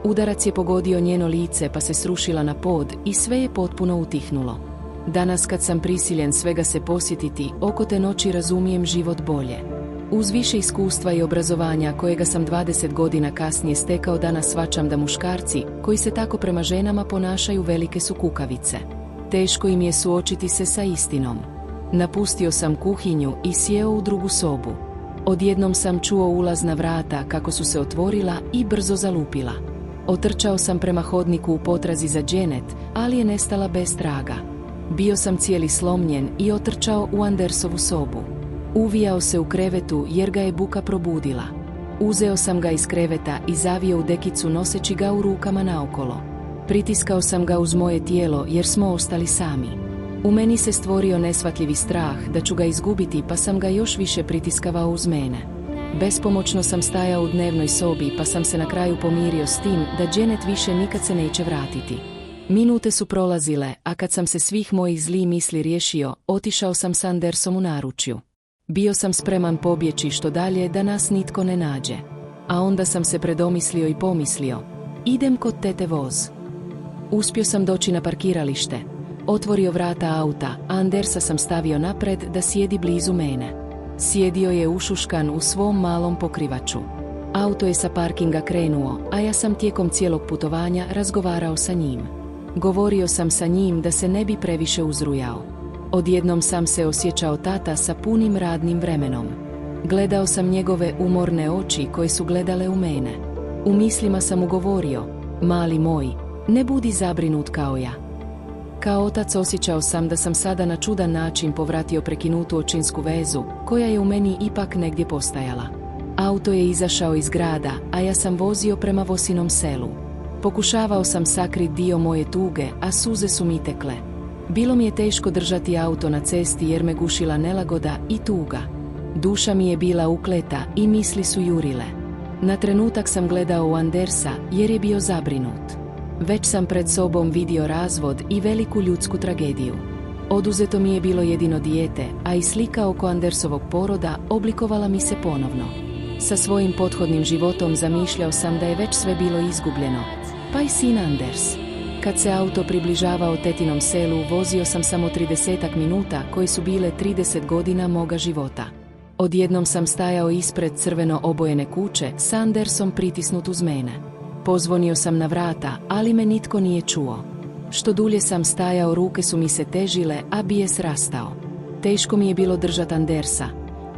Udarac je pogodio njeno lice pa se srušila na pod i sve je potpuno utihnulo. Danas kad sam prisiljen svega se posjetiti, oko te noći razumijem život bolje. Uz više iskustva i obrazovanja kojega sam 20 godina kasnije stekao, danas shvaćam da muškarci, koji se tako prema ženama ponašaju, velike su kukavice. Teško im je suočiti se sa istinom. Napustio sam kuhinju i sjeo u drugu sobu. Odjednom sam čuo ulazna vrata kako su se otvorila i brzo zalupila. Otrčao sam prema hodniku u potrazi za Janet, ali je nestala bez traga. Bio sam cijeli slomljen i otrčao u Andersovu sobu. Uvijao se u krevetu jer ga je buka probudila. Uzeo sam ga iz kreveta i zavio u dekicu noseći ga u rukama naokolo. Pritiskao sam ga uz moje tijelo jer smo ostali sami. U meni se stvorio neshvatljivi strah da ću ga izgubiti, pa sam ga još više pritiskavao uz mene. Bespomoćno sam stajao u dnevnoj sobi pa sam se na kraju pomirio s tim da Janet više nikad se neće vratiti. Minute su prolazile, a kad sam se svih mojih zlih misli riješio, otišao sam s Andersom u naručju. Bio sam spreman pobjeći što dalje da nas nitko ne nađe. A onda sam se predomislio i pomislio, idem kod tete Voz. Uspio sam doći na parkiralište. Otvorio vrata auta, a Andersa sam stavio napred da sjedi blizu mene. Sjedio je ušuškan u svom malom pokrivaču. Auto je sa parkinga krenuo, a ja sam tijekom cijelog putovanja razgovarao sa njim. Govorio sam sa njim da se ne bi previše uzrujao. Odjednom sam se osjećao tata sa punim radnim vremenom. Gledao sam njegove umorne oči koje su gledale u mene. U mislima sam mu govorio, mali moj, ne budi zabrinut kao ja. Kao otac osjećao sam da sam sada na čudan način povratio prekinutu očinsku vezu, koja je u meni ipak negdje postajala. Auto je izašao iz grada, a ja sam vozio prema Vosinom selu. Pokušavao sam sakrit dio moje tuge, a suze su mi tekle. Bilo mi je teško držati auto na cesti jer me gušila nelagoda i tuga. Duša mi je bila ukleta i misli su jurile. Na trenutak sam gledao u Andersa jer je bio zabrinut. Već sam pred sobom vidio razvod i veliku ljudsku tragediju. Oduzeto mi je bilo jedino dijete, a i slika oko Andersovog poroda oblikovala mi se ponovno. Sa svojim pothodnim životom zamišljao sam da je već sve bilo izgubljeno, pa i sin Anders. Kad se auto približavao tetinom selu, vozio sam samo 30 minuta koji su bile 30 godina moga života. Odjednom sam stajao ispred crveno obojene kuće s Andersom pritisnut uz mene. Pozvonio sam na vrata, ali me nitko nije čuo. Što dulje sam stajao, ruke su mi se težile, a bijes rastao. Teško mi je bilo držati Andersa,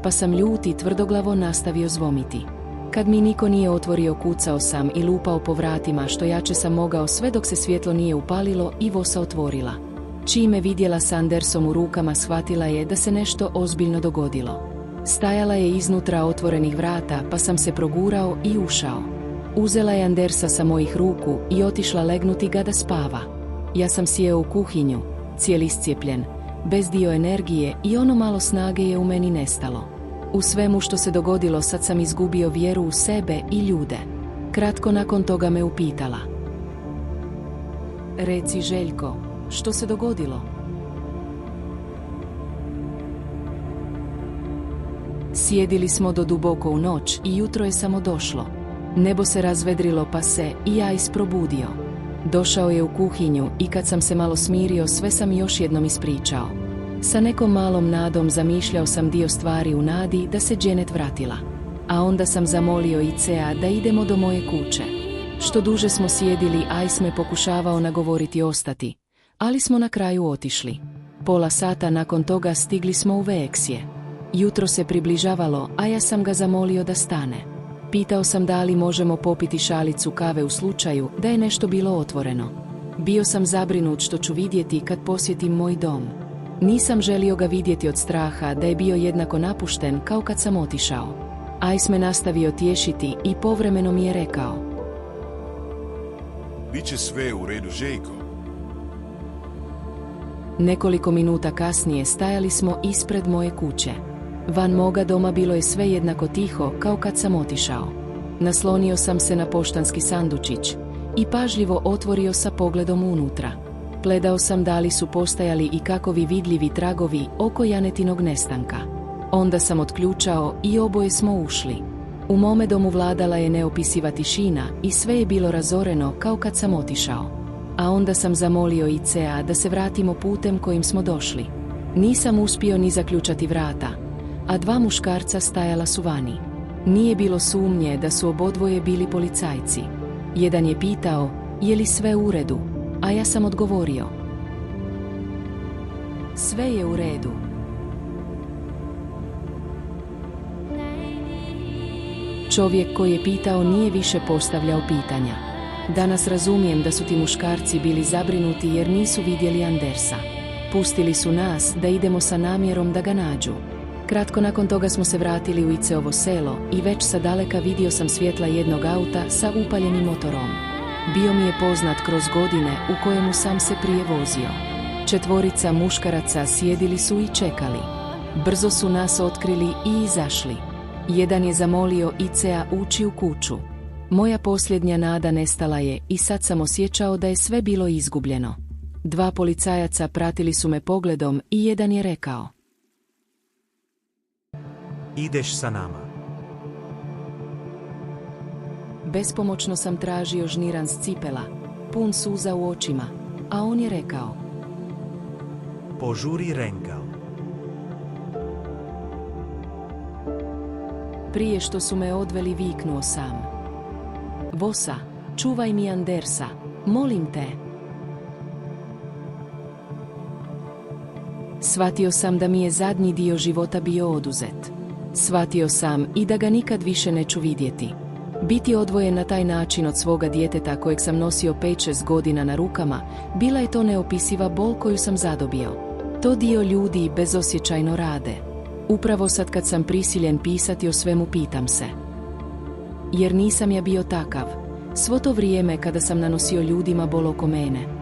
pa sam ljut i tvrdoglavo nastavio zvomiti. Kad mi niko nije otvorio, kucao sam i lupao po vratima što jače sam mogao sve dok se svjetlo nije upalilo i Vosa otvorila. Čim me vidjela s Andersom u rukama, shvatila je da se nešto ozbiljno dogodilo. Stajala je iznutra otvorenih vrata, pa sam se progurao i ušao. Uzela je Andersa sa mojih ruku i otišla legnuti ga da spava. Ja sam sjeo u kuhinju, cijeli iscijepljen, bez dio energije, i ono malo snage je u meni nestalo. U svemu što se dogodilo sad sam izgubio vjeru u sebe i ljude. Kratko nakon toga me upitala. Reci, Željko, što se dogodilo? Sjedili smo do duboko u noć i jutro je samo došlo. Nebo se razvedrilo pa se i ja isprobudio. Došao je u kuhinju i kad sam se malo smirio, sve sam još jednom ispričao. Sa nekom malom nadom zamišljao sam dio stvari u nadi da se Janet vratila. A onda sam zamolio Icea da idemo do moje kuće. Što duže smo sjedili, Ice me pokušavao nagovoriti ostati, ali smo na kraju otišli. Pola sata nakon toga stigli smo u Veeksije. Jutro se približavalo, a ja sam ga zamolio da stane. Pitao sam da li možemo popiti šalicu kave u slučaju da je nešto bilo otvoreno. Bio sam zabrinut što ću vidjeti kad posjetim moj dom. Nisam želio ga vidjeti od straha da je bio jednako napušten kao kad sam otišao. Ice me nastavio tješiti i povremeno mi je rekao: Biće sve u redu, Željko. Nekoliko minuta kasnije stajali smo ispred moje kuće. Van moga doma bilo je sve jednako tiho kao kad sam otišao. Naslonio sam se na poštanski sandučić i pažljivo otvorio sa pogledom unutra. Gledao sam da li su postajali i kakovi vidljivi tragovi oko Janetinog nestanka. Onda sam otključao i oboje smo ušli. U mome domu vladala je neopisiva tišina i sve je bilo razoreno kao kad sam otišao. A onda sam zamolio Icea da se vratimo putem kojim smo došli. Nisam uspio ni zaključati vrata, a dva muškarca stajala su vani. Nije bilo sumnje da su obodvoje bili policajci. Jedan je pitao, je li sve u redu, a ja sam odgovorio. Sve je u redu. Čovjek koji je pitao nije više postavljao pitanja. Danas razumijem da su ti muškarci bili zabrinuti jer nisu vidjeli Andersa. Pustili su nas da idemo sa namjerom da ga nađu. Kratko nakon toga smo se vratili u Iceovo selo i već sa daleka vidio sam svjetla jednog auta sa upaljenim motorom. Bio mi je poznat kroz godine u kojemu sam se prije vozio. 4 muškaraca sjedili su i čekali. Brzo su nas otkrili i izašli. Jedan je zamolio Icea ući u kuću. Moja posljednja nada nestala je i sad sam osjećao da je sve bilo izgubljeno. 2 policajaca pratili su me pogledom i jedan je rekao: Ideš sa nama. Bespomoćno sam tražio žniran s cipela, pun suza u očima, a on je rekao: Požuri Rengal. Prije što su me odveli viknuo sam: Vosa, čuvaj mi Andersa, molim te. Shvatio sam da mi je zadnji dio života bio oduzet. Shvatio sam i da ga nikad više neću vidjeti. Biti odvojen na taj način od svoga djeteta kojeg sam nosio 5-6 godina na rukama, bila je to neopisiva bol koju sam zadobio. To dio ljudi bezosjećajno rade. Upravo sad kad sam prisiljen pisati o svemu pitam se. Jer nisam ja bio takav, svo to vrijeme kada sam nanosio ljudima bol oko mene.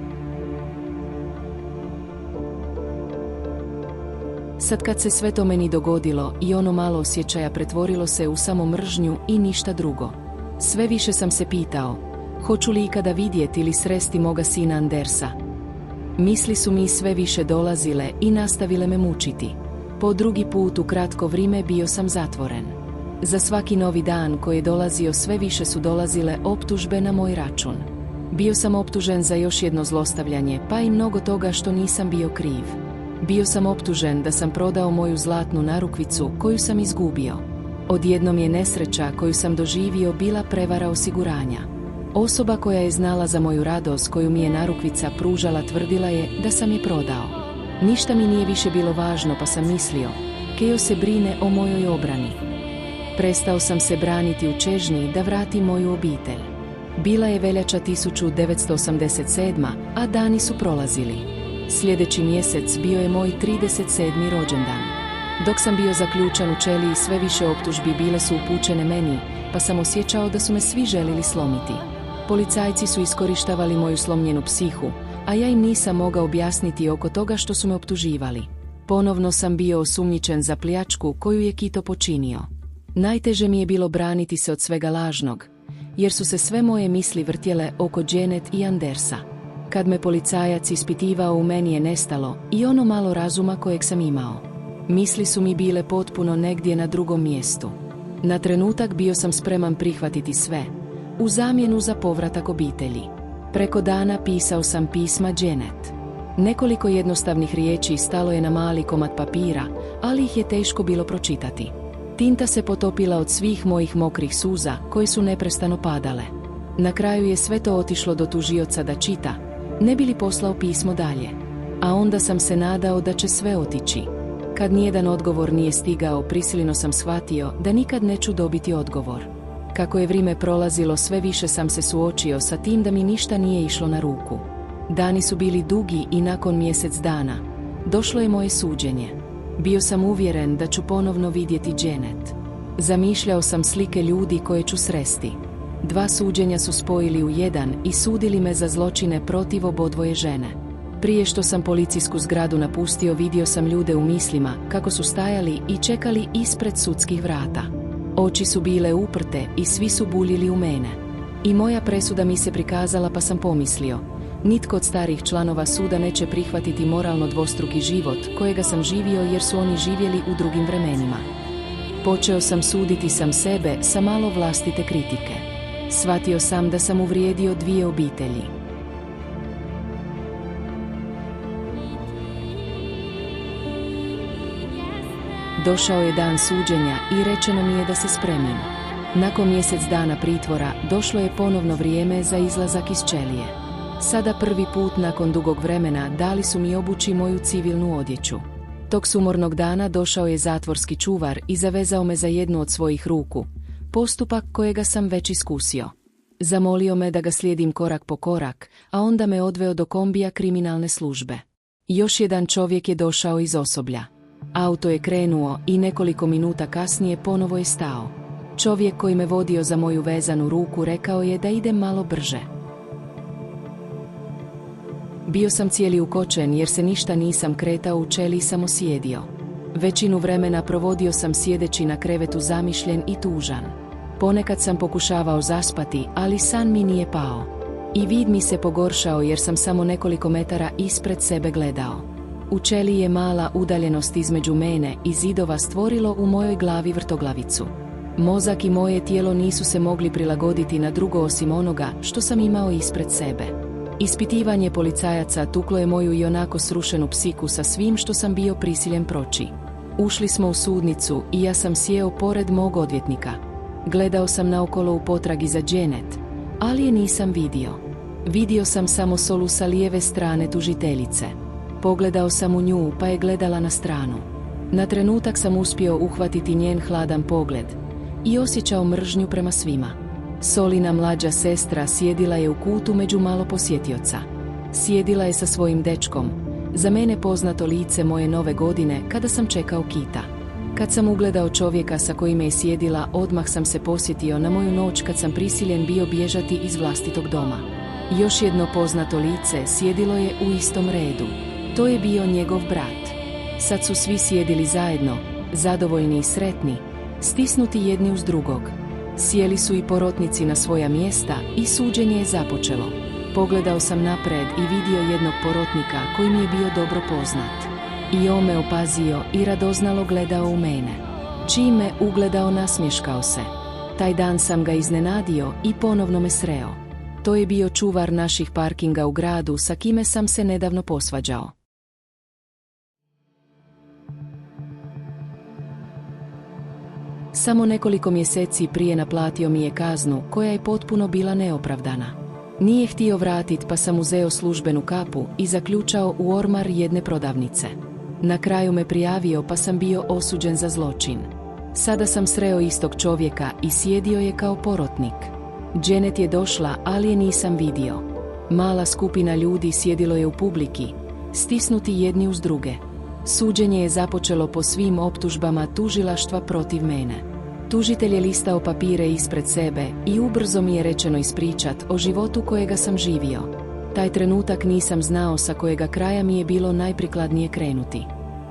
Sad kad se sve to meni dogodilo i ono malo osjećaja pretvorilo se u samo mržnju i ništa drugo. Sve više sam se pitao, hoću li ikada vidjeti ili sresti moga sina Andersa. Misli su mi sve više dolazile i nastavile me mučiti. Po drugi put u kratko vrijeme bio sam zatvoren. Za svaki novi dan koji je dolazio sve više su dolazile optužbe na moj račun. Bio sam optužen za još jedno zlostavljanje, pa i mnogo toga što nisam bio kriv. Bio sam optužen da sam prodao moju zlatnu narukvicu koju sam izgubio. Odjednom je nesreća koju sam doživio bila prevara osiguranja. Osoba koja je znala za moju radost koju mi je narukvica pružala tvrdila je da sam je prodao. Ništa mi nije više bilo važno pa sam mislio, Keo se brine o mojoj obrani. Prestao sam se braniti u čežnji da vratim moju obitelj. Bila je veljača 1987, a dani su prolazili. Sljedeći mjesec bio je moj 37. rođendan. Dok sam bio zaključan u ćeliji sve više optužbi bile su upućene meni, pa sam osjećao da su me svi želili slomiti. Policajci su iskorištavali moju slomljenu psihu, a ja im nisam mogao objasniti oko toga što su me optuživali. Ponovno sam bio osumnjičen za pljačku koju je Kito počinio. Najteže mi je bilo braniti se od svega lažnog, jer su se sve moje misli vrtjele oko Janet i Andersa. Kad me policajac ispitivao u meni je nestalo i ono malo razuma kojeg sam imao. Misli su mi bile potpuno negdje na drugom mjestu. Na trenutak bio sam spreman prihvatiti sve, u zamjenu za povratak obitelji. Preko dana pisao sam pisma Janet. Nekoliko jednostavnih riječi stalo je na mali komad papira, ali ih je teško bilo pročitati. Tinta se potopila od svih mojih mokrih suza koje su neprestano padale. Na kraju je sve to otišlo do tužioca da čita, ne bi li poslao pismo dalje. A onda sam se nadao da će sve otići. Kad nijedan odgovor nije stigao, prisilno sam shvatio da nikad neću dobiti odgovor. Kako je vrijeme prolazilo, sve više sam se suočio sa tim da mi ništa nije išlo na ruku. Dani su bili dugi i nakon mjesec dana došlo je moje suđenje. Bio sam uvjeren da ću ponovno vidjeti Janet. Zamišljao sam slike ljudi koje ću sresti. 2 suđenja su spojili u jedan i sudili me za zločine protiv obodvoje žene. Prije što sam policijsku zgradu napustio, vidio sam ljude u mislima kako su stajali i čekali ispred sudskih vrata. Oči su bile uprte i svi su buljili u mene. I moja presuda mi se prikazala pa sam pomislio, nitko od starih članova suda neće prihvatiti moralno dvostruki život kojega sam živio jer su oni živjeli u drugim vremenima. Počeo sam suditi sam sebe sa malo vlastite kritike. Shvatio sam da sam uvrijedio 2 obitelji. Došao je dan suđenja i rečeno mi je da se spremim. Nakon mjesec dana pritvora došlo je ponovno vrijeme za izlazak iz ćelije. Sada prvi put nakon dugog vremena dali su mi obući moju civilnu odjeću. Tog sumornog dana došao je zatvorski čuvar i zavezao me za jednu od svojih ruku, postupak kojega sam već iskusio. Zamolio me da ga slijedim korak po korak, a onda me odveo do kombija kriminalne službe. Još jedan čovjek je došao iz osoblja. Auto je krenuo i nekoliko minuta kasnije ponovo je stao. Čovjek koji me vodio za moju vezanu ruku rekao je da idem malo brže. Bio sam cijeli ukočen jer se ništa nisam kretao, u ćeliji samo sjedio. Većinu vremena provodio sam sjedeći na krevetu zamišljen i tužan. Ponekad sam pokušavao zaspati, ali san mi nije pao. I vid mi se pogoršao jer sam samo nekoliko metara ispred sebe gledao. U ćeliji je mala udaljenost između mene i zidova stvorilo u mojoj glavi vrtoglavicu. Mozak i moje tijelo nisu se mogli prilagoditi na drugo osim onoga što sam imao ispred sebe. Ispitivanje policajaca tuklo je moju ionako srušenu psihu sa svim što sam bio prisiljen proći. Ušli smo u sudnicu i ja sam sjeo pored mog odvjetnika. Gledao sam naokolo u potragi za Janet, ali je nisam vidio. Vidio sam samo Solu sa lijeve strane tužiteljice. Pogledao sam u nju pa je gledala na stranu. Na trenutak sam uspio uhvatiti njen hladan pogled i osjećao mržnju prema svima. Solina mlađa sestra sjedila je u kutu među malo posjetioca. Sjedila je sa svojim dečkom, za mene poznato lice moje nove godine kada sam čekao Kita. Kad sam ugledao čovjeka sa kojim je sjedila, odmah sam se posjetio na moju noć kad sam prisiljen bio bježati iz vlastitog doma. Još jedno poznato lice sjedilo je u istom redu. To je bio njegov brat. Sad su svi sjedili zajedno, zadovoljni i sretni, stisnuti jedni uz drugog. Sjeli su i porotnici na svoja mjesta i suđenje je započelo. Pogledao sam napred i vidio jednog porotnika koji mi je bio dobro poznat. I on me opazio i radoznalo gledao u mene. Čim me ugledao, nasmješkao se. Taj dan sam ga iznenadio i ponovno me sreo. To je bio čuvar naših parkinga u gradu sa kime sam se nedavno posvađao. Samo nekoliko mjeseci prije naplatio mi je kaznu koja je potpuno bila neopravdana. Nije htio vratit pa sam uzeo službenu kapu i zaključao u ormar jedne prodavnice. Na kraju me prijavio pa sam bio osuđen za zločin. Sada sam sreo istog čovjeka i sjedio je kao porotnik. Janet je došla, ali je nisam vidio. Mala skupina ljudi sjedilo je u publiki, stisnuti jedni uz druge. Suđenje je započelo po svim optužbama tužilaštva protiv mene. Tužitelj je listao papire ispred sebe i ubrzo mi je rečeno ispričat o životu kojega sam živio. Taj trenutak nisam znao sa kojega kraja mi je bilo najprikladnije krenuti.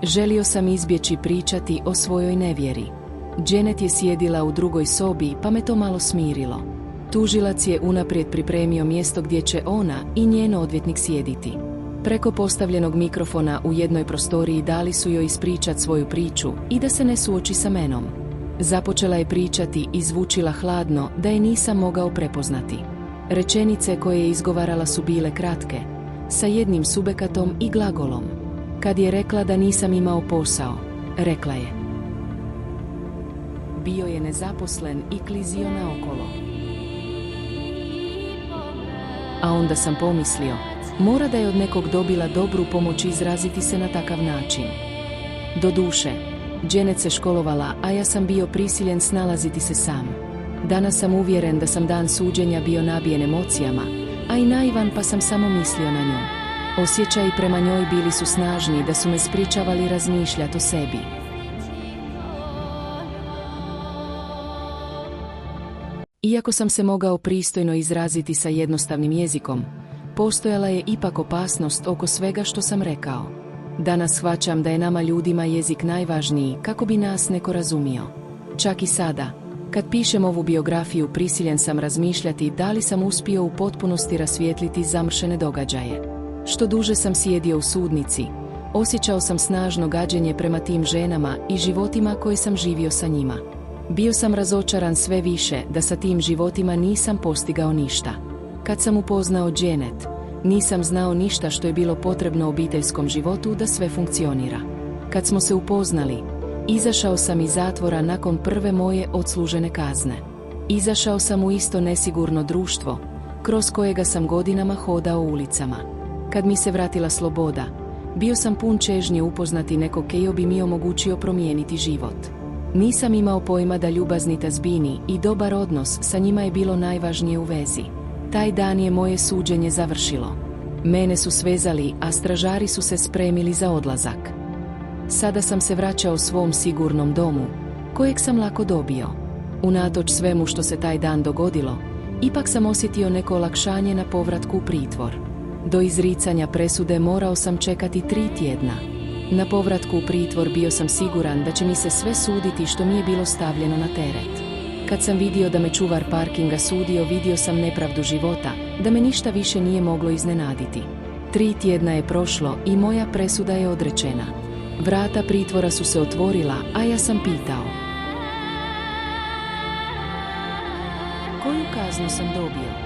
Želio sam izbjeći pričati o svojoj nevjeri. Janet je sjedila u drugoj sobi pa me to malo smirilo. Tužilac je unaprijed pripremio mjesto gdje će ona i njen odvjetnik sjediti. Preko postavljenog mikrofona u jednoj prostoriji dali su joj ispričat svoju priču i da se ne suoči sa menom. Započela je pričati i zvučila hladno da je nisam mogao prepoznati. Rečenice koje je izgovarala su bile kratke, sa jednim subekatom i glagolom. Kad je rekla da nisam imao posao, rekla je: bio je nezaposlen i klizio naokolo. A onda sam pomislio, mora da je od nekog dobila dobru pomoć izraziti se na takav način. Doduše, Janet se školovala, a ja sam bio prisiljen snalaziti se sam. Danas sam uvjeren da sam dan suđenja bio nabijen emocijama, a i naivan pa sam samo mislio na nju. Osjećaji prema njoj bili su snažni da su me spričavali razmišljati o sebi. Iako sam se mogao pristojno izraziti sa jednostavnim jezikom, postojala je ipak opasnost oko svega što sam rekao. Danas shvaćam da je nama ljudima jezik najvažniji kako bi nas neko razumio. Čak i sada, kad pišem ovu biografiju, prisiljen sam razmišljati da li sam uspio u potpunosti rasvijetliti zamršene događaje. Što duže sam sjedio u sudnici, Osjećao sam snažno gađenje prema tim ženama i životima koje sam živio sa njima. Bio sam razočaran sve više da sa tim životima nisam postigao ništa. Kad sam upoznao Janet, nisam znao ništa što je bilo potrebno obiteljskom životu da sve funkcionira. Kad smo se upoznali, izašao sam iz zatvora nakon prve moje odslužene kazne. Izašao sam u isto nesigurno društvo, kroz kojega sam godinama hodao ulicama. Kad mi se vratila sloboda, bio sam pun čežnje upoznati nekog koji bi mi omogućio promijeniti život. Nisam imao pojma da ljubazni tazbini i dobar odnos sa njima je bilo najvažnije u vezi. Taj dan je moje suđenje završilo. Mene su svezali, a stražari su se spremili za odlazak. Sada sam se vraćao svom sigurnom domu, kojeg sam lako dobio. Unatoč svemu što se taj dan dogodilo, ipak sam osjetio neko olakšanje na povratku u pritvor. Do izricanja presude morao sam čekati 3 tjedna. Na povratku u pritvor bio sam siguran da će mi se sve suditi što mi je bilo stavljeno na teret. Kad sam vidio da me čuvar parkinga sudio, vidio sam nepravdu života, da me ništa više nije moglo iznenaditi. 3 tjedna je prošlo i moja presuda je odrečena. Vrata pritvora su se otvorila, a ja sam pitao: koju kaznu sam dobio?